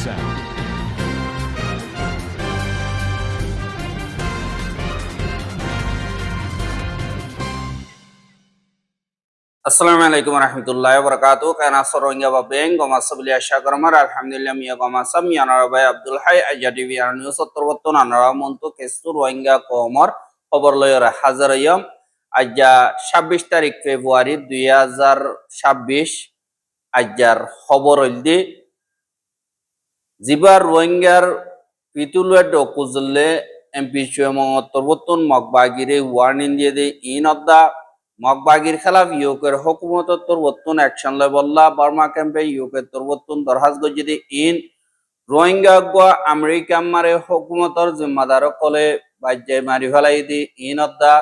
sound. আসসালামু আলাইকুম রহমতুল্লাহ বরকাতু কেন সরঙ্গা বা বেং গমা সাবলি আশা করমার আলহামদুলিল্লাহ মিয়া গমা সাম মিয়ানারা ভাই আব্দুল হাই আইজা টিভি আর নিউজ সত্তরবর্তন আনারা মন্তু কেসু রোহিঙ্গা কমর খবর লয়র হাজার ইয়ম আজ্জা 26 তারিখ ফেব্রুয়ারি 2026 আজ্জার খবর হইলদি জিবার রোহিঙ্গার পিতুলে ডকুজলে এমপি চুয়মতরবর্তন মগবাগিরে ওয়ার্নিং দিয়ে দে ইন অফ দা মগবাগির খেলাফ ইউকের হুকুমতর তরবর্তন অ্যাকশন লেবল্লা বার্মা ক্যাম্পে ইউকের তরবর্তন দরহাজ গজিদে ইন রোহিঙ্গা গোয়া আমেরিকা মারে হুকুমতর জিম্মাদার কলে বাজ্যে মারি ফেলাই দি ইন অফ দা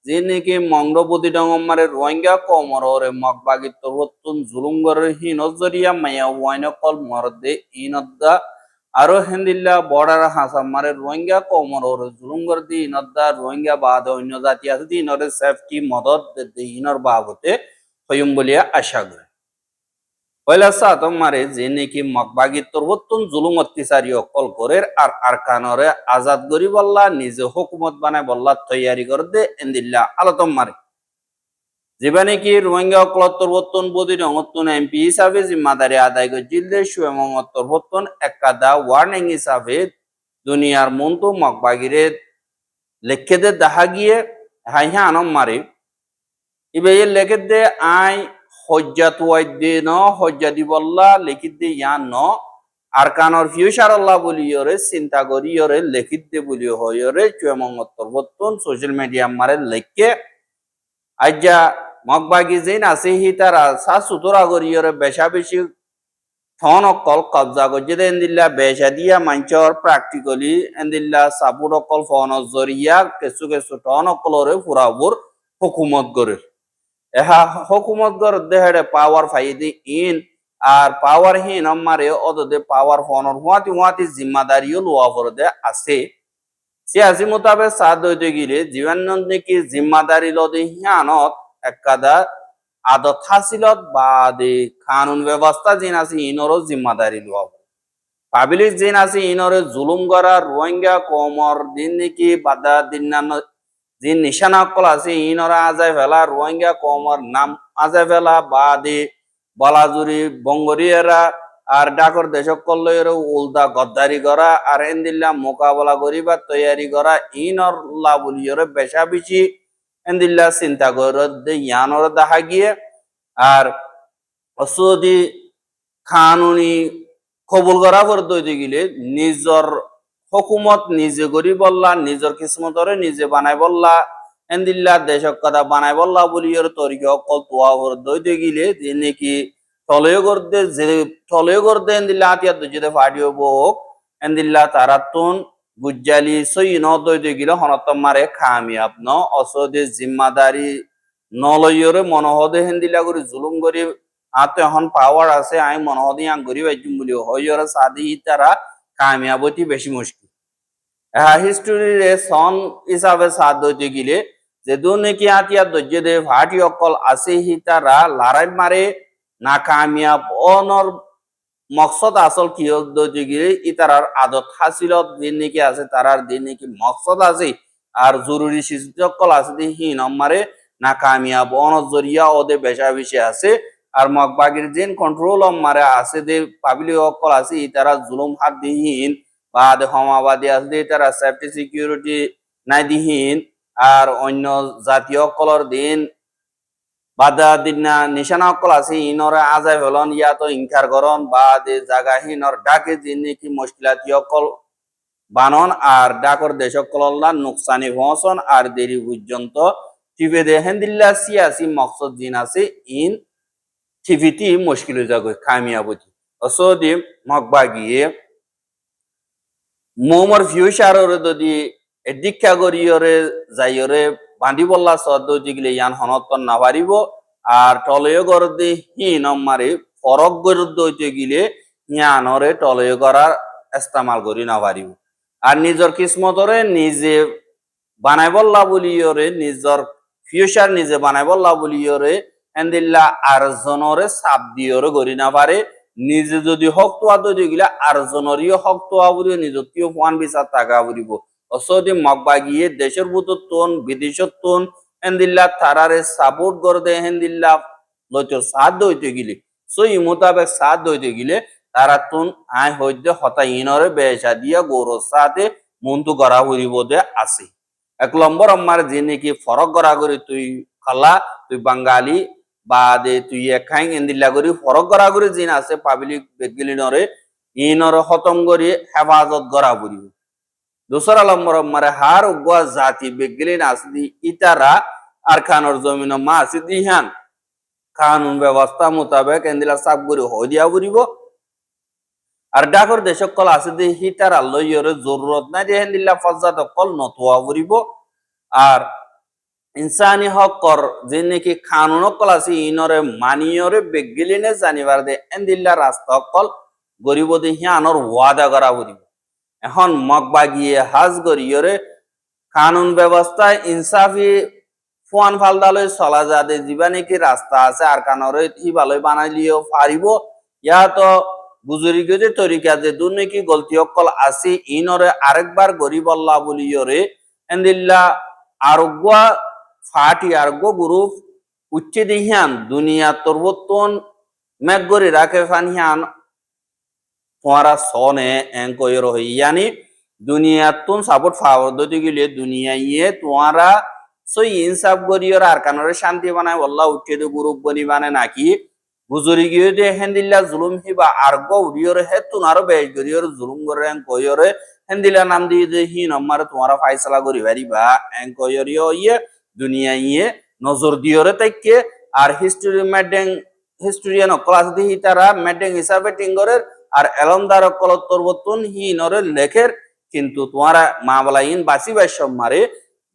যে নাকি মংরবদি ডঙ্গম মারে রোহিঙ্গা কমরে মগবাগির তরবর্তন জুলুঙ্গরের হিন জরিয়া মায়া ওয়াইন কল মরদে ইন অফ দা আরো হেন্দিল্লা বর্ডার হাসাম মারে রোহিঙ্গা কমর জুলুঙ্গর দি ইনদা রোহিঙ্গা বাদ অন্য জাতি আছে দি ইনরে সেফটি মদত দি ইনর বাবতে হইম বলিয়া আশা করে পয়লা সাতম মারে যে নাকি মগবাগি তরবত্তন জুলুম অত্যাচারী অকল করে আর আরকানরে আজাদ করি বললা নিজে হুকুমত বানায় বললা তৈয়ারি করে দে এন্দিল্লা আলতম মারে যেখানে কি রোহিঙ্গা অকলত্তরবর্তন বদির অঙ্গত্তন এমপি হিসাবে জিম্মাদারি আদায় করে জিলদে সুয়েমঙ্গত্তরবর্তন একাদা ওয়ার্নিং হিসাবে দুনিয়ার মন্তু মগবাগিরে লেখে দেখা গিয়ে হাই হ্যাঁ আনম মারে ইবে লেখে দে আই হজ্জাত ওয়াইদে ন হজ্জা দিবল্লা লেখিত দে ইয়ান ন আর কানর ফিউচার আল্লাহ বলিয়রে চিন্তা করিয়রে লেখিত দে বলি হইয়রে সুয়েমঙ্গত্তরবর্তন সোশ্যাল মিডিয়া মারে লেখে আজ্জা মগবাগি যেন আছে হি তারা সা সুতরা করিয়রে বেশা বেশি থন অকল কবজা করছে এন্দিল্লা বেশা দিয়া মাঞ্চর প্র্যাকটিক্যালি এন্দিল্লা সাপুর অকল ফন জরিয়া কেসু কেসু টন অকলরে ফুরাবুর হুকুমত করে এহা হুকুমত করে দেহেড়ে পাওয়ার ফাইদি ইন আর পাওয়ার হিন আমারে অদদে পাওয়ার ফনর হুয়াতি জিম্মাদারিও লোয়া ফরদে আছে সিয়াসি মোতাবেক সাদ হইতে গিলে জীবন কি জিম্মাদারি লদে হিয়ানত একাদা আদত হাসিলত বাদে কানুন ব্যবস্থা জিন আছে ইনরও জিম্মাদারি লওয়া পাবলিক জিন আছে ইনরে জুলুম করা রোহিঙ্গা কমর দিন নাকি বাদা দিন জিন নিশানা কল আছে ইনরা আজায় ফেলা রোহিঙ্গা কমর নাম আজায় ফেলা বাদে বলাজুরি বঙ্গরিয়ারা আর ডাকর দেশক কল্লয়ের উল্টা গদ্দারি করা আর এন্দিল্লা মোকাবেলা করিবার তৈয়ারি করা ইনর লাবুলিয়রে বেশা বেশি এন্দিল্লা চিন্তা করে ইয়ানর দেখা গিয়ে আর অসদি খানুনি কবুল করা করে দইতে গেলে নিজর হুকুমত নিজে করি বললা নিজর কিসমতরে নিজে বানাই বললা এন্দিল্লা দেশক কথা বানাই বললা বলিয়র তরিকে অকল তোয়া করে দইতে গেলে যে নাকি টলয় করতে এন্দিল্লা আতিয়াত যদি ফাডিও বোক এন্দিল্লা তারাতুন গুজ্জালি সই ন দইতে গেলে হনতম মারে খামিয়াব ন অসদে জিম্মাদারি নলয়রে মনহদে হেন্দিল্লা করে জুলুম করে আতে এখন পাওয়ার আছে আমি মনহদে ইয়াং করি বাইজুম বলি হইয়রে সাদি তারা কামিয়াবতি বেশি মুশকিল হিস্টোরির সন হিসাবে সাদ দইতে গেলে যে দু নাকি আতিয়া দজ্জে দে ভাটি অকল আছে হি তারা লড়াই মারে না কামিয়াব অনর মকসদ আসল কি দইতে গেলে ই তারার আদত হাসিলত দিন নাকি আছে তারার দিন নাকি মকসদ আছে আর জরুরি শিশুকল আছে দি হি নম্বরে না কামিয়াব অনর জরিয়া ওদের বেশা বেশি আছে আর মগবাগির জিন কন্ট্রোল মারে আছে দে পাবলিক অকল আছে ই তারা জুলুম হাত দিহীন বা ক্ষমাবাদী আছে তারা সেফটি সিকিউরিটি নাই দিহীন আর অন্য জাতীয় অকলর দিন বাদা দিন না নিশানা অকল আছে ইনরে আজাই ফেলন ইয়া তো ইনকার করন বা দে জায়গা হিনর ডাকে দিন নাকি মুশকিলাতি অকল বানন আর ডাকর দেশ অকলল্লা নুকসানি পৌঁছন আর দেরি পর্যন্ত টিপে দেখেন দিল্লা সিয়াসি মকসদ জিন আছে ইন টিভিটি মুশকিল হয়ে যাবে কামিয়াবতি অসদি মগবাগিয়ে মোমর ফিউচার যদি দীক্ষা করিয়রে যাইয়রে বান্ধি বললা সদ গেলে ইয়ান হনতন না পারিব আর টলয় গরদে হিন মারে ফরক গরদ হইতে গেলে ইয়ানরে টলয় করার ইস্তেমাল করি না পারিব আর নিজর কিসমতরে নিজে বানাই বললা বলিয়রে নিজর ফিউচার নিজে বানাই বললা বলিয়রে এন্দিল্লা আর জনরে সাপ দিয়রে করি না পারে নিজে যদি হক তোয়া দই গিলা আর জনরীয় হক তোয়া বুড়িও নিজতীয় ফুয়ান বিচার টাকা বুড়িব অসদি মগবাগিয়ে দেশের বুতর তোন বিদেশত তোন হেন্দিল্লা তারারে সাপোর্ট করে দে হেন্দিল্লা লইতো সাথ দইতে গিলে সই মোতাবেক সাথ দইতে গিলে তারা তুন আয় হইতে হতা ইনরে বেশা দিয়া গৌরব সাথে মন্তু করা হইব দে আছে 1 নম্বর আমার যে নাকি ফরক করা করি তুই খালা তুই বাঙালি বা দে তুই খাই এন্দিল্লা করি ফরক করা করি জিন আছে পাবলিক বেগলিনরে ইনরে খতম করি হেফাজত করা করি দোসরা নম্বর আমার হার উগা জাতি বেগলিন আসদি ইতারা আর খানর জমিন মা আছে দিহান কানুন ব্যবস্থা মোতাবেক এন্দিলা সাব করি হই দিয়া বুড়িব আর ডাকর দেশক কল আছে দি হিতার আল্লয়রে জরুরত নাই যে হেন্দিল্লা ফজ্জাত কল নতুয়া বুড়িব আর ইনসানি হক কর যে নাকি কানুন কল আছে ইনরে মানিয়রে বেগলিনে জানিবার দে এন্দিল্লা রাস্তা কল গরিব দে হিয়ানর ওয়াদা করা বুড়িব এখন মগবাগিয়ে হাজ গরিয়রে কানুন ব্যবস্থায় ইনসাফি ফুয়ান ফালদালয় চলা যাতে যিবা নাকি রাস্তা আছে আর কানরে হিবালয় বানাইলিও পারিব ইয়া তো বুজুরি গজে তরিকা যে দূর নাকি গলতি অকল আছে ইনরে আরেকবার গরিব আল্লাহ বলিয়রে এন্দিল্লা আরোগ্য ফাটি আরোগ্য গ্রুপ উচ্চে দিহিয়ান দুনিয়া তরবতন মেঘগরি রাখে ফানিয়ান তোমারা সনে এঙ্কয়ের হইয়ানি দুনিয়া তুন সাপোর্ট ফাওয়ার দতি গিলে দুনিয়া ইয়ে তোমারা সই ইনসাফ গরিয়র আর কানরে শান্তি বানায় আল্লাহ উঠে দে গ্রুপ বনি বানে নাকি বুজুরি গিয়ে দে হেন্দিল্লা জুলুম হিবা আরগ উড়িয়র হে তুনারো বেশ গরিয়র জুলুম করে কয়রে হেন্দিল্লা নাম দিয়ে দে হি নম্বর তোমারা ফাইসলা করি পারিবা এঙ্কয়র ইয়ে দুনিয়া ইয়ে নজর দিয়রে তাইকে আর হিস্ট্রি মেডেং হিস্টোরিয়ান ক্লাস দিহি তারা মেডেং হিসাবে টিঙ্গরের আর এলমদার কলতরবতুন হি নরে লেখের কিন্তু তোমারা মা বলাইন বাসিবার সব মারে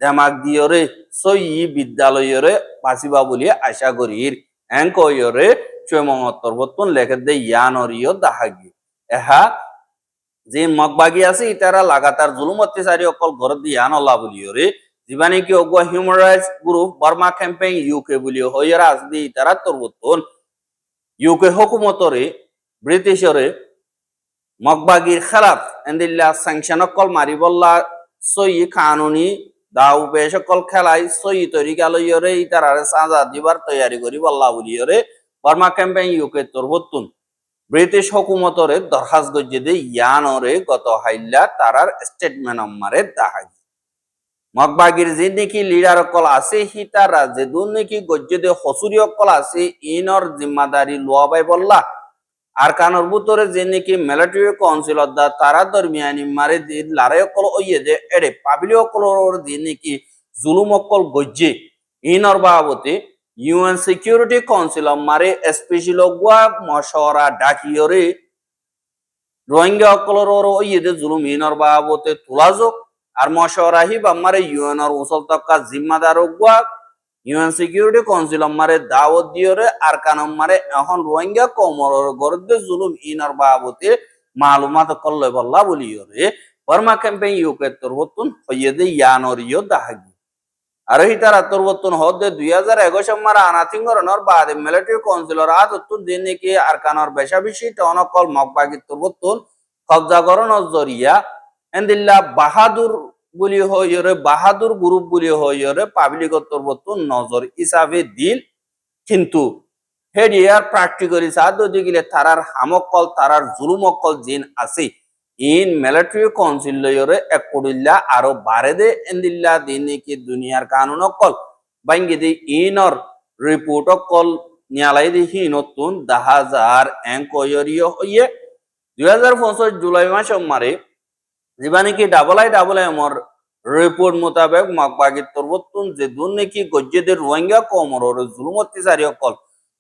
দেমাগ দিয়রে সই বিদ্যালয়রে বাসিবা বলিয়ে আশা করির এঙ্কয়রে চয়মতরবতুন লেখে দে ইয়ানরিয় দাহাগি এহা যে মগবাগি আছে ইতারা লাগাতার জুলুম অত্যাচারী অকল ঘর দিয়ে আনলা বলিয়রে জীবানি কি অগুয়া human rights group Burma campaign UK বলিও হইরা আসদি ইতারা তরবতুন ইউকে হুকুমতরে ব্রিটিশরে মগবাগির খেলাফ এন্দিল্লা স্যাংশন কল মারিবল্লা সই কানুনি দাও পেশ কল খেলাই সই তরিকা লইয়রে ইতারারে সাজা দিবার তৈয়ারি করি বল্লা বলিয়রে বার্মা ক্যাম্পেইন ইউকে তরবতুন ব্রিটিশ হুকুমতরে দরখাস গজ্জে দে ইয়ানরে গত হাইল্লা তারার স্টেটমেন্ট আমারে দাহাগি মগবাগির যে নাকি লিডার কল আছে হি তারা যে দুন নাকি গজ্জে দে হসুরি কল আছে ইনর জিম্মাদারি লোয়াবাই বললা আর কানর ভিতরে যে নাকি মিলিটারি কাউন্সিল দা তারা দরমিয়ানি মারে দি লারে কল ওইয়ে যে এড়ে পাবলিক কলর যে নাকি জুলুম কল গজ্জে ইনর বাবতে ইউএন সিকিউরিটি কাউন্সিল মারে স্পেশাল গোয়া মশওয়ারা ডাকিয়রে রোহিঙ্গা কলর ওইয়ে যে জুলুম ইনর বাবতে তুলাজো আর মশওয়ারা হি বামারে ইউএন আর উসল তক্কা জিম্মাদার গোয়া ইউএন সিকিউরিটি কাউন্সিল মারে দাওয়াত দিয়রে আর কানম মারে এখন রোহিঙ্গা কমর গরদে জুলুম ইনর বাবতে মালুমাত কল্লে বল্লা বলিয়রে বার্মা ক্যাম্পেইন ইউকে তরবতুন হইয়েদে ইয়ানরিয় দাহাগি আর হি তারা তরবতুন হদে 2021 মারা আনাথিঙ্গরনর বাদে মিলিটারি কাউন্সিলর আদতুন দিনে কি আর কানর বেশা বেশি টনকল মগবাগি তরবতুন কবজা করন জরিয়া এন্দিল্লা বাহাদুর বলি হইরে বাহাদুর গ্রুপ বলি হইরে পাবলিক তরবতুন নজর হিসাবে দিল কিন্তু হেডিয়ার প্র্যাকটিক্যালি সাধ্য দিগিলে তারার হামকল তারার জুলুমকল জিন আছে ইন মিলিটারি কাউন্সিল লয়রে এক কোডিল্লা আরো বারে দে এন্দিল্লা দিনে কি দুনিয়ার কানুন কল বাইঙ্গে দি ইনর রিপোর্ট কল নিয়ালাই দি হি নতুন 10000 এঙ্কয়রিও হইয়ে 2025 জুলাই মাস মারে জীবানি কি ডাবল আই এমর রিপোর্ট মোতাবেক মগবাগির তরবতুন যে দুন নাকি গজ্জেদের রোহিঙ্গা কমর জুলুম অত্যাচারী কল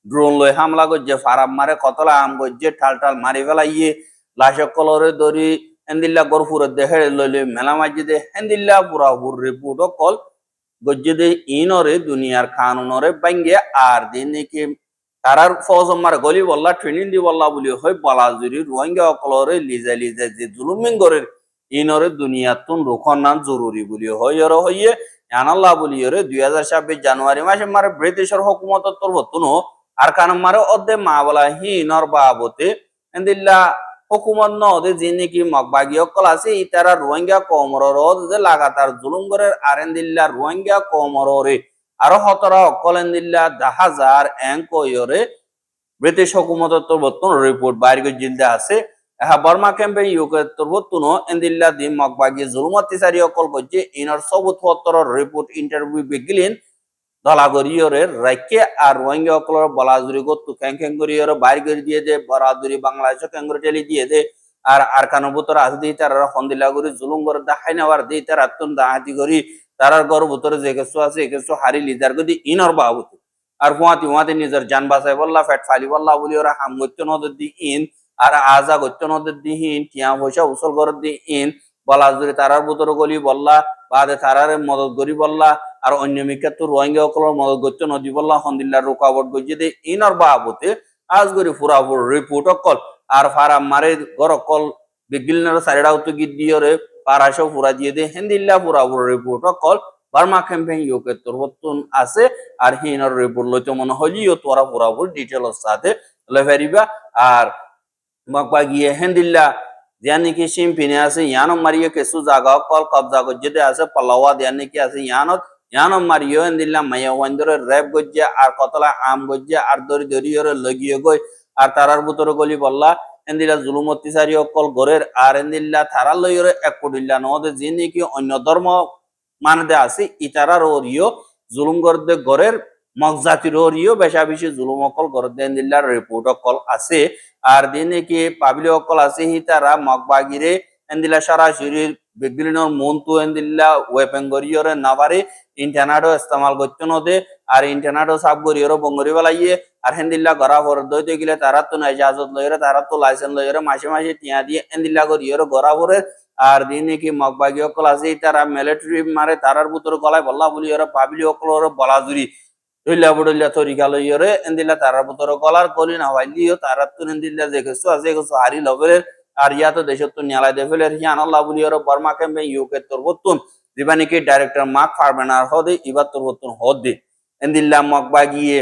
ড্রোন লই হামলা গজ্জে ফারাম মারে কতলা আম গজ্জে ঠাল মারি ফেলাইয়ে লাশ কলরে দরি হেন্দিল্লা গরফুর দেহে লইলে মেলা মাঝে দে হেন্দিল্লা পুরাপুর রিপোর্ট কল গজ্জে দে ইনরে দুনিয়ার কানুনরে বাঙ্গে আর দিন নাকি তারার ফৌজ মার গলি বল্লা ট্রেনিং দি বল্লা বলি হয় বলা জুরি রোহিঙ্গা কলরে লিজা যে জুলুমিং গরের ইনরে দুনিয়াতুন রুখনান জরুরি বলি হইয়র হইয়ে আনাল্লাহ বলিয়রে 2026 জানুয়ারি মাসে মারে ব্রিটিশের হুকুমত তরবতুন আর কান মারে অদে মা বলা হি ইনর বাবতে এন্দিল্লা হুকুমত নদে যে নাকি মগবাগি অকল আছে ইতারা রোহিঙ্গা কমরর যে লাগাতার জুলুম করে আর এন্দিল্লা রোহিঙ্গা কমররে আরো হতরা অকল এন্দিল্লা 10,000 এঙ্কয়রে ব্রিটিশ হুকুমতর তরবতুন রিপোর্ট বাইর করে জিলদে আছে বর্মা ক্যাম্পে ইউকে তরবতুন এন্দিল্লা দি মগবাগি জুলুমতি সারি অকল গজ্জে ইনর সবুত হতর রিপোর্ট ইন্টারভিউ বিগিলিন দলাগরিয়রে রাইকে আর রোহিঙ্গা অকলর বলাজুরি গত্তু ক্যাং করিয়রে বাইর করে দিয়ে দে বরাদুরি বাংলাদেশ ক্যাঙ্গুরি টেলি দিয়ে দে আর কানো ভিতর আছে দিয়ে তারা হন্দিলা করি জুলুম করে দেখাই নেওয়ার দিয়ে তার আত্মন দাহাতি করি তারার ঘর ভিতরে যে কিছু আছে এ কিছু হারি লিদার করে ইনর বাবুতে আর হুয়াতি নিজের জান বাঁচাই বললা ফেট ফালি বললা বলি ওরা হাম গত্য নদের দি ইন আর আজা গত্য নদের দি ইন টিয়া পয়সা উসল করে দি ইন বলাজুরি তারার ভিতরে গলি বললা বাদে তারারে মদত করি বললা আর অন্য মিকা তো রোহিঙ্গা অকলর মদত গত্য নদী বললা হন্দিল্লার রুকাবট গজ্জে দে ইনর বাবুতে আজ করি ফুরাফুর রিপোর্ট অকল আর ফারা মারে গর অকল বিগিলনার সাইডা উত্তর গিয়ে দিয়ে পারাশো ফুরা দিয়ে দে হেন্দিল্লা ফুরাফুর রিপোর্ট অকল বার্মা ক্যাম্পেইন ইউকে তরবতুন আছে আর হিনর রিপোর্ট লইতে মনে হলিও তোরা পুরাপুর ডিটেলস সাথে লেফারিবা আর মকবা গিয়ে হেন্দিল্লা জানি কি সিম্পিনে আছে ইয়ানো মারিয়ে কেসু জায়গা কল কবজা গজ্জেতে আছে পালাওয়া জানি কি আছে ইয়ানো মারিয়ে হেন্দিল্লা মাইয়া ওয়ান্দরে র্যাপ গজ্জে আর কতলা আম গজ্জে আর দরিয়রে লগিয়ে গই আর তারার ভিতরে গলি বললা হেন্দিল্লা জুলুমতি সারি অকল গরের আর হেন্দিল্লা থারা লইরে এক কোটিল্লা নদে যিনি কি অন্য ধর্ম মানে আছে ইতারার ওরিও জুলুম করতে গরের মগজাতির ওরিও বেশা বেশি জুলুম অকল গরের দেন দিল্লার রিপোর্ট অকল আছে আর দিনে কি পাবলি অকল আছে হিতারা মগবাগিরে এন্দিলা সরাসরি বিগলিনর মন্তু এন্দিল্লা ওয়েপেন গরিয়রে নাবারে ইন্টারনেটও ইস্তেমাল করতে নদে আর ইন্টারনেটও সাব গরিয়রও বঙ্গরি বেলাইয়ে আর হেন্দিল্লা গড়া ভর দইতে গেলে তারা তো ইজাজত লইরে তারা তো লাইসেন্স লইরে মাসে মাসে টিয়া দিয়ে এন্দিল্লা গরিয়রও গড়া ভরের আর দিনে কি মগবাগি অকল আছে তারা মিলিটারি মারে তারার ভিতরে গলায় বল্লা বলি ওরা পাবলি অকলর বলাজুরি রইলা বড়িলা তরিকা লইরে এন্দিল্লা তারার ভিতরে গলার গলি না হইলিও তারা তো এন্দিল্লা যে কিছু আছে কিছু হারি লবের আর ইয়া তো দেশত তো নিয়ালাই দে ফেলে হিয়ান আল্লাহ বলি ওরা বর্মা ক্যাম্পে ইউকে তরবতুন দিবানি কি ডাইরেক্টর মার্ক ফারবেনার হদে ইবা তরবতুন হদে এন্দিল্লা মগবাগিয়ে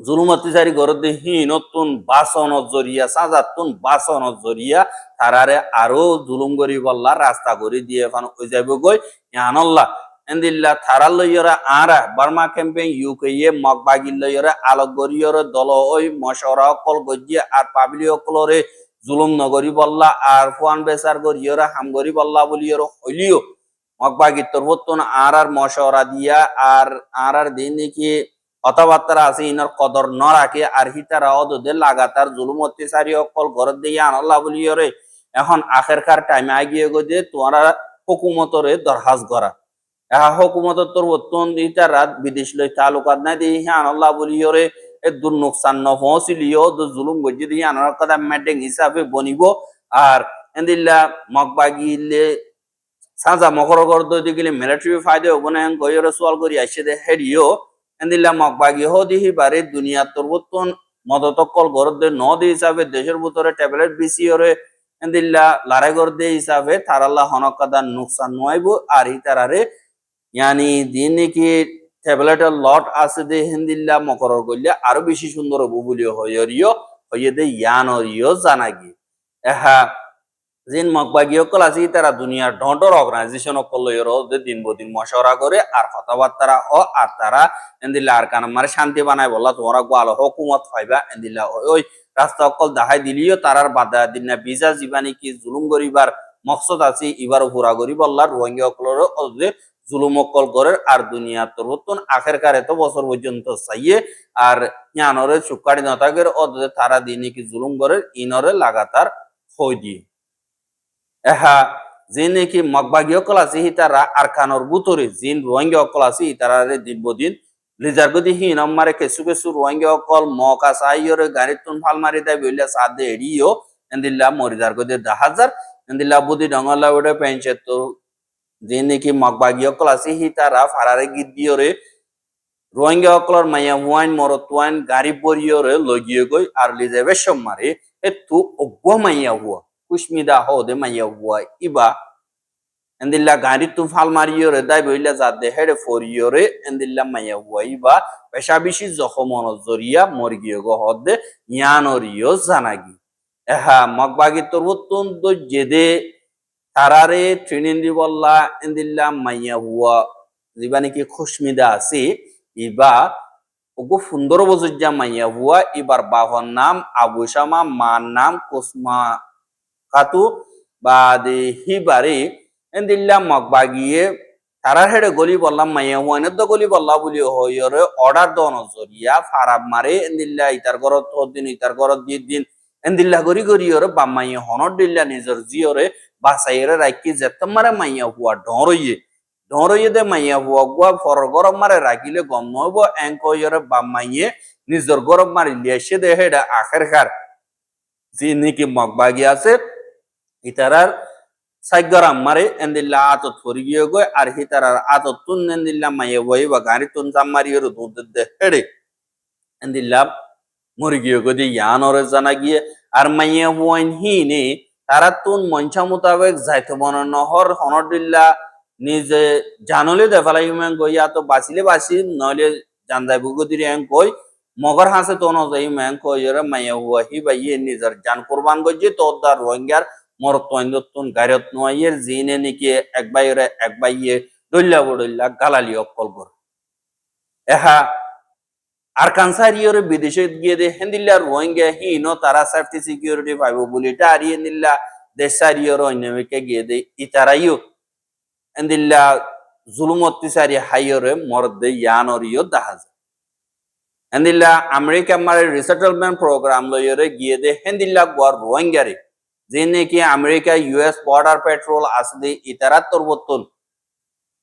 জুলুমতি জারি গরদে নতুন বাসনত জরিয়া সাজাতুন বাসনত জরিয়া তারারে আরো জুলুম করি বললা রাস্তা করে দিয়ে এখন ওই যাইব গই ইয়ানল্লাহ এন্দিল্লা থারা লইয়রা আরা বার্মা ক্যাম্পেইন ইউকে মগবাগি লইয়রা আলোক গরিয়র দল ওই মশরা অকল গজিয়ে আর পাবলি অকলরে জুলুম নগরী বললা আর ফুয়ান বেসার গরিয়রা হাম গরি বললা বলিয়র হইলিও মগবাগি তরবতুন আর মশরা দিয়া আর দিন নাকি কথাবার্তা আছে ইনার কদর ন রাখে আর হিতারা অদে লাগাতার জুলুম অত্যাচারী অকল ঘর দিয়ে আনল্লাহ বলিয়রে এখন আখেরকার টাইমে আগিয়ে গিয়ে তোমরা হুকুমতরে দরখাস করা হুকুমতর তরবতুন ইতারা বিদেশ লই তালুকাত নাই দিয়ে আনল্লাহ বলিয়রে দূর নোকসান ন পৌঁছিলিও জুলুম গজ্জি দিয়ে আনার কথা মেডেং হিসাবে বনিব আর এন্দিল্লা মগবাগিলে সাজা মকর গর্দ দিগিলে মিলিটারি ফায়দা হবনে গয়রে সোয়াল করি আসছে দে হেডিও এন্দিল্লা মগবাগি হদিহি বারে দুনিয়া তরবতুন মদতকল গরদে নদী হিসাবে দেশের ভিতরে ট্যাবলেট বিসিওরে এন্দিল্লা লারে গরদে হিসাবে তারাল্লাহ হনকাদা নুকসান নয়ব আর ইতারারে ইয়ানি দিন কি ট্যাবলেটের লট আছে দে হেন্দিল্লা মকরর গইলে আরো বেশি সুন্দর হবো বলিও হইরিও হইয়ে দে ইয়ানরিও জানাগি এহা জিন মগবাগি অকল আছে তারা দুনিয়ার ডন্ডর অর্গানাইজেশন অকল দিন বদিন মশওয়ারা করে আর কথাবার্তা আর তারা এন্দিল্লা আর কান মারে শান্তি বানায় বললা তোমরা গোয়াল হুকুমত পাইবা এন্দিল্লা ওই রাস্তা অকল দেখাই দিলিও তারার বাধা দিন না ভিসা জীবানি কি জুলুম করিবার মকসদ আছে এবার পুরা করি বললা রোহিঙ্গা অকলর জুলুম অকল করে আর দুনিয়া তরবতুন আখেরকার এত বছর পর্যন্ত চাইয়ে আর ইয়ানরে সুকারি নতাগের অদে তারা দিনে কি জুলুম করে ইনরে লাগাতার হই দিয়ে এহা যে নাকি মগবাগি অকল আছে তারা আর খানোর বুতরে জিন রোহিঙ্গা অকল আছে তারা দিব্যদিন লিজার গদি হিন আমারে কেসু কেসু রোহিঙ্গা অকল মকা সাইয়রে গাড়ি তুন ফাল মারি দেয় বইলা সাদে এড়িও এন্দিল্লা মরিদার গদি 10,000 এন্দিল্লা বুদি ডঙ্গলা ওড়ে পেঞ্চে তো যে নাকি মগবাগি অকল আছে তারা ফারারে গিদ দিয়রে রোহিঙ্গা অকলর মাইয়া ওয়াইন মরতওয়াইন গাড়ি পরিয়রে লগিয়ে গই আর লিজাবে সম্মারে এতু অগ্গ মাইয়া হুয়া কুশমিদা হদে মাইয়া হুয়া ইবা এন্দিল্লা গাড়ি তু ফাল মারিয়রে দাই বইলা যাদে হেডে ফরিয়রে এন্দিল্লা মাইয়া হুয়া ইবা পেশা বেশি জখমন জরিয়া মরগিয়ে গো হদে ইয়ানরিও জানাগি এহা মগবাগি তরবতুন তো জেদে তারারে ট্রেনিন্দি বল্লা এন্দিল্লা মাইয়া হুয়া জিবা নাকি খুশমিদা আছে ইবা ওগো সুন্দর বজুজ্জা মাইয়া হুয়া এবার বাহর নাম আবু শামা মার নাম কুসমা খাতু বা দে হিবারে এন্দিল্লা মগবাগিয়ে তারা হেডে গলি বললাম মাইয়া হুয়ানে তো গলি বললা বলি হইরে অর্ডার দন জরিয়া ফারাব মারে এন্দিল্লা ইতার ঘরত দিন ইতার ঘরত দিন এন্দিল্লা গরি গরি ওরে বা মাইয়া হনর দিল্লা নিজর জিওরে বাসাইরে রাখি যেতে মারে মাইয়া হুয়া ডরইয়ে দে মাইয়া হুয়া গুয়া ফর গরম মারে রাখিলে গম নহব এঙ্ক ইয়রে বা মাইয়ে নিজর গরম মারি লিয়েছে দে হেডা আখের খার যে নাকি মগবাগি আছে ইতারার সাইগর আম্মারে এন্দিল্লা আতত ফরি গিয়ে গয় আর হিতারার আতত তুন এন্দিল্লা মাইয়ে বই বা গাড়ি তুন জাম্মারি ওর দুধ দে হেডে এন্দিল্লা মরি গিয়ে গদি ইয়ানরে জানা গিয়ে আর মাইয়ে হুয়াইন হিনে তারা তুন মঞ্চা মোতাবেক যাইতে মন নহর হনদিল্লা নিজে জানলে দেফালাই ম্যাং গইয়া তো বাঁচিলে বাঁচি নইলে জান যাইব গদির এং কই মগর হাসে তো নজাই ম্যাং কইরে মাইয়া হুয়া হি বাইয়ে নিজের জান কুরবান গজ্জে তো দা রোহিঙ্গার মর তৈন্দতুন গায়রত নয়ের জিনে নিকে এক বাইয়ে দল্লা বড়ল্লা গালালি অকল কর এহা আর কানসারিয়র বিদেশে গিয়ে দে হেন্দিল্লা রোহিঙ্গা হিনো তারা সেফটি সিকিউরিটি পাইব বলে এটা আরিয়ে নিল্লা দেশারিয়র অন্যকে গিয়ে দে ইতারাইও হেন্দিল্লা জুলুমত্তি সারি হাইয়রে মরদে ইয়ানরিও দাহাজ হেন্দিল্লা আমেরিকা মারে রিসেটলমেন্ট প্রোগ্রাম লইরে গিয়ে দে হেন্দিল্লা গোয়ার রোহিঙ্গারে যে নাকি আমেরিকা ইউএস বর্ডার পেট্রোল আসলে ইতারা তরবতন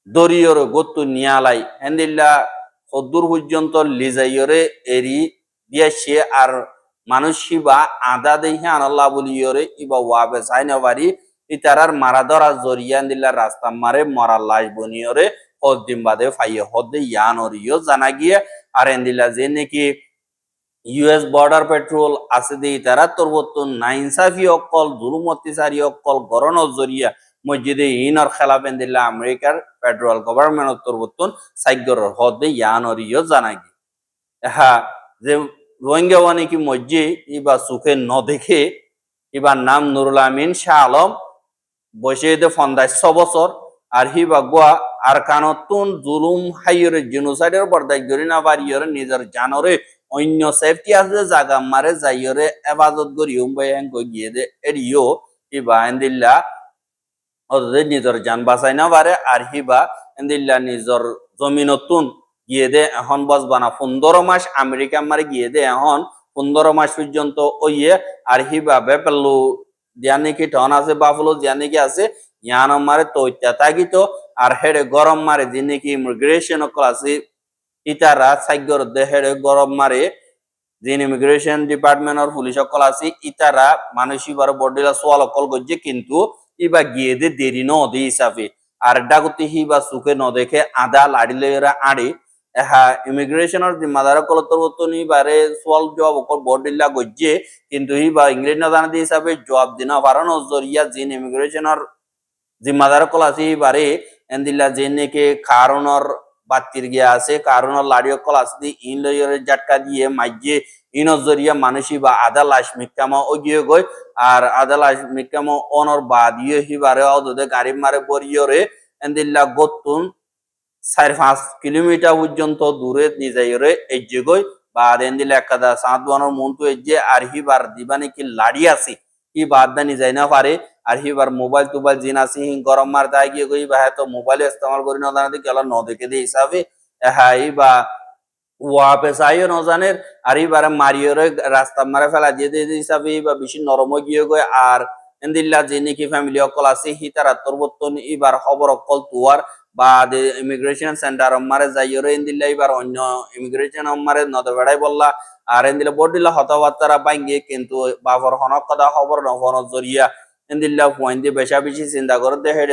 দরিয়র গত্তু নিয়ালাই হেন্দিল্লা সদ্দূর পর্যন্ত লিজাইয়রে এরি দিয়েছে আর মানুষ বা আদা দেহে আনাল্লাহ বলিয়রে ইবা ওয়াবে সাইনা বাড়ি ইতারার মারা ধরা জরিয়া দিল্লা রাস্তা মারে মরা লাশ বনিয়রে হদ্দিন বাদে ফাইয়ে হদ্দে ইয়ানরিও জানা গিয়ে আর এন্দিল্লা যে নাকি ইউএস বর্ডার পেট্রোল আছে দিয়ে তারা তরবতন নাইনসাফি অকল জুলুমত্তিসারি অকল গরণ জরিয়া মসজিদে ইনর খেলাফেন দিল্লা আমেরিকার ফেডারেল গভর্নমেন্ট তরবতন সাইগর হদে ইয়ানরিও জানাগি হ্যাঁ যে রোহিঙ্গা ওয়ানি কি মসজিদ ইবা সুখে ন দেখে ইবার নাম নুরুল আমিন শাহ আলম বসে দে ফন্দায় 6 বছর আর হিবা গোয়া আর কানতুন জুলুম হাইয়রে জেনোসাইডের বরদাই গরি না বাড়িয়রে নিজের জানরে অন্য সেফটি আছে জায়গা মারে যাইয়রে এবাদত করি উম্বাই গিয়ে দে এরিও হিবা এন্দিল্লা ওদের নিজের জান বাঁচাই না পারে আর হিবা এন্দিল্লা নিজের জমিনতুন গিয়ে দে এখন বসবানা 15 মাস আমেরিকা মারে গিয়ে দে এখন 15 মাস পর্যন্ত ওইয়ে আর হিবা বেপেলু জানি কি টন আছে বাফলো জানি কি আছে ইয়ান মারে তো তাগিত আর হেডে গরম মারে যিনি কি ইমিগ্রেশন ক্লাসে ইতারা সাইগর দেহেরে গরম মারে যিন ইমিগ্রেশন ডিপার্টমেন্টর পুলিশ সকল আছে ইতারা মানুষই বার বডিলা সোয়াল কল গজ্জে কিন্তু ইবা গিয়ে দে দেরি ন দে হিসাবে আর ডাকতি হিবা সুখে ন দেখে আদা লাড়িলে এরা আড়ে হ্যাঁ ইমিগ্রেশনের জিম্মাদার কলতনি বারে সোয়াল জব অকল বডিলা গজ্জে কিন্তু হিবা ইংরেজ না জানা দিয়ে হিসাবে জবাব দিনা পারানো জরিয়া যিন ইমিগ্রেশনের জিম্মাদার কল আছে বারে এন্দিল্লা যে নেকে কারণর বাতির গিয়া আছে কারণর লাড়িও কল আছে ইন লইয়ের জাটকা দিয়ে মাইজে ইনর জরিয়া মানুষই বা আদা লাশ মিকামা ও গিয়ে গই আর আদা লাশ মিকামা অনর বা দিয়ে হিবারে অদে গাড়ি মারে বরিয়রে এন্দিল্লা গতুন 4-5 কিলোমিটার পর্যন্ত দূরে নিজাইরে এজে গই বা এন্দিল্লা একাদা সাতবানোর মন্তু এজে আর হিবার দিবানি কি লাড়ি আছে ই বাদদা নিজাই না পারে আর হিবার মোবাইল টোবাইল জিন আছে হি গরম মার দাই গিয়ে গই বা তো মোবাইল ইস্তেমাল করি না জানাতে গেল ন দেখে দে হিসাবে হাই বা ওয়াপে চাইও ন জানের আর এবারে মারিয়রে রাস্তা মারে ফেলা দিয়ে দিয়ে হিসাবে বা বেশি নরম গিয়ে গই আর এন্দিল্লা যে নাকি ফ্যামিলি অকল আছে হি তারা তরবতন এবার খবর অকল তুয়ার বা ইমিগ্রেশন সেন্টার মারে যাইয়রে এন্দিল্লা এবার অন্য ইমিগ্রেশন মারে নদে বেড়াই বললা আর এন্দিল্লা বডিলা হতবার্তারা বাইঙ্গে কিন্তু বাবর হনক কথা খবর নহন জরিয়া এন্দিল্লা পয়েন্ট বেশা বেশি চিন্তা করে দেখে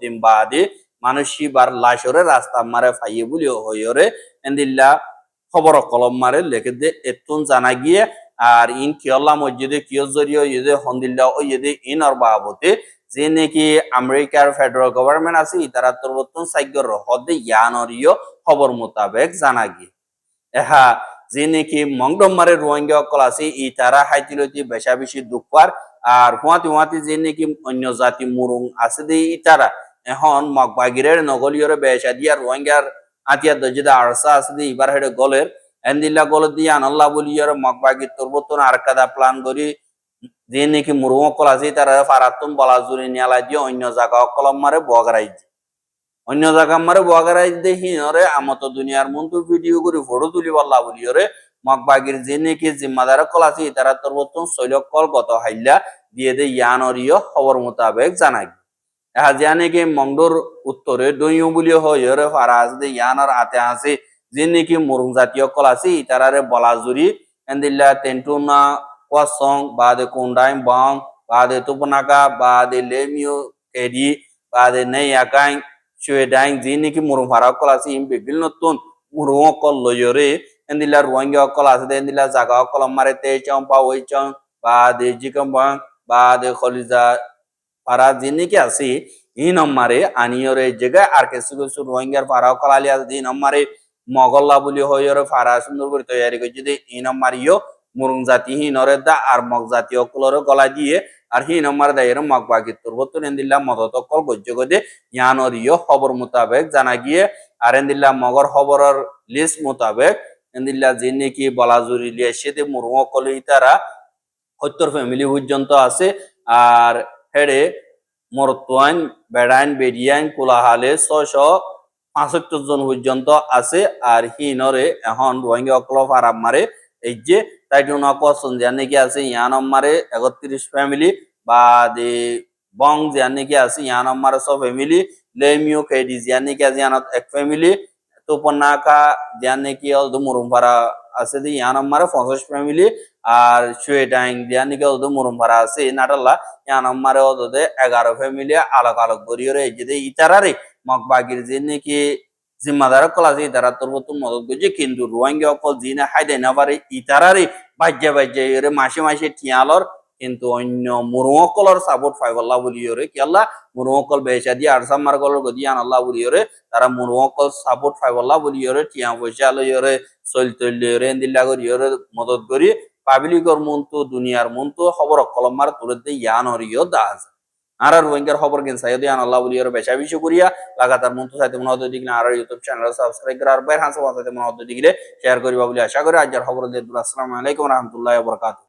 দিন বাদে মানুষই বার লাশরে রাস্তা মারে ফাইয়ে বলি হইরে এন্দিল্লা খবর কলম মারে লেখে দে এতুন জানা গিয়ে আর ইন কিয়ল্লা মসজিদে কিয় জরিয়ে ইয়ে হন্দিল্লা ও ইয়ে ইন আর বাবতে যে নাকি আমেরিকার ফেডারেল গভর্নমেন্ট আছে তারা তরবতন সাইগর হদে ইয়ানরিও খবর মোতাবেক জানা গিয়ে হ্যাঁ যে নাকি মংডমারে রোহিঙ্গা অকল আছে ই তারা হাইতিলতি বেশা বেশি দুঃখার আর হুয়াতি হুয়াতি যে নাকি অন্য জাতি মুরুং আছে দে ই তারা এখন মগবাগিরের নগলিয়রে বেশা দিয়া রোহিঙ্গার আতিয়া দজিদা আরসা আছে দে এবার হেডে গলের এন্দিল্লা গল দিয়ে আনাল্লাহ বলিয়র মগবাগির তোরবতন আর কাদা প্ল্যান করি যে নাকি মুরুং অকল আছে তারা ফারাতুন বলাজুরি নিয়ালা দিয়ে অন্য জায়গা অকলম মারে বগরাই অন্য জায়গা মারে বগারাই দেখি নরে আমত দুনিয়ার মন্তু ভিডিও করে ফটো তুলি বললা বলি ওরে মগবাগির যে নাকি জিম্মাদার কল আছে তারা তোর বর্তন শৈলক কল গত হাইলা দিয়ে দে ইয়ানরীয় খবর মোতাবেক জানাই এহা জানে কি মংডোর উত্তরে দইও বলি হয় ওরে ফারাজ দে ইয়ানর আতে আছে যে নাকি মুরুং জাতীয় কল আছে তারারে বলাজুরি এন্দিল্লা তেন্টুনা কোয়াসং বাদে কোন্ডাইম বং বাদে তুপনাকা বাদে লেমিও এডি বাদে নেই আকাই Suedang jini ki murung fara kola si imbe bil notun murung okol loyore endila ruangya okol ase de endila jaga okol mare te chong pa oi chong ba de jikam bang ba de kholiza fara jini ki ase in mare aniore jega ar ke su ruangya fara okol ali ase din mare mogolla boli hoyore fara sundur kore toyari ko jodi in mario murung jati hi nore da ar mog jati okolore gola দিয়ে আর হি নম্বর দায়ের মগবাগি তুরবতুন এন্দিল্লা মদত call গজ্জগদে ইয়ানরিয় খবর মোতাবেক জানা গিয়ে আর এন্দিল্লা মগর খবরের list মোতাবেক এন্দিল্লা যে নাকি বলাজুরি লিয়ে সেতে মুরুং কল ইতারা 70 ফ্যামিলি পর্যন্ত আছে আর হেডে মরতুয়ান বেড়াইন বেরিয়ান কোলাহালে 675 জন পর্যন্ত আছে আর হি নরে এখন রোহিঙ্গা অকল ফারাম মারে এই যে তাইটু নকসন জানে কি আছে ইয়ানম মারে 31 ফ্যামিলি বা দে বং জানে কি আছে ইয়ানম মারে সব ফ্যামিলি লেমিও কেডি জানে কি আছে ইয়ানত এক ফ্যামিলি তোপনাকা জানে কি অলদো মুরুমপাড়া আছে দি ইয়ানম মারে 50 ফ্যামিলি আর সুয়েটাইং জানে কি অলদো মুরুমপাড়া আছে নাটাল্লা ইয়ানম মারে অলদো 11 ফ্যামিলি আলাগ আলাগ গরিয়রে এই যে ইতারারে মগবাগির জানে কি জিম্মাদার কল আছে তারা তোর মতন মদত করছে কিন্তু রোহিঙ্গা অকল জিনা হাইদে না পারে ইতারারে বাজ্যা বাজ্যা এরে মাসে মাসে টিয়ালর কিন্তু অন্য মুরুং অকলর সাপোর্ট পাইবল্লা বলি ওরে কি আল্লাহ মুরুং অকল বেচা দিয়ে আর সামার কলর গদিয়ান আল্লাহ বলি ওরে তারা মুরুং অকল সাপোর্ট পাইবল্লা বলি ওরে টিয়া পয়সা লই ওরে চল তৈলি ওরে এন্দিল্লা করি ওরে মদত করি পাবলিকর মন্তু দুনিয়ার মন্তু খবর কলম মার তুলে দিয়ে ইয়ান হরিও দাস আর রোহিঙ্গার খবর কিন সাইদি আন আল্লাহ বলি ওরে বেশা বেশি করিয়া লাগাতার মন্তু সাইতে মনে হতে দিগলে আর ইউটিউব চ্যানেল সাবস্ক্রাইব করে আর বাইর হাসা সাইতে মনে হতে দিগলে শেয়ার করিবা বলি আশা করি আজকের খবর দিয়ে আসসালামু আলাইকুম ওয়া রাহমাতুল্লাহি ওয়া বারাকাতুহু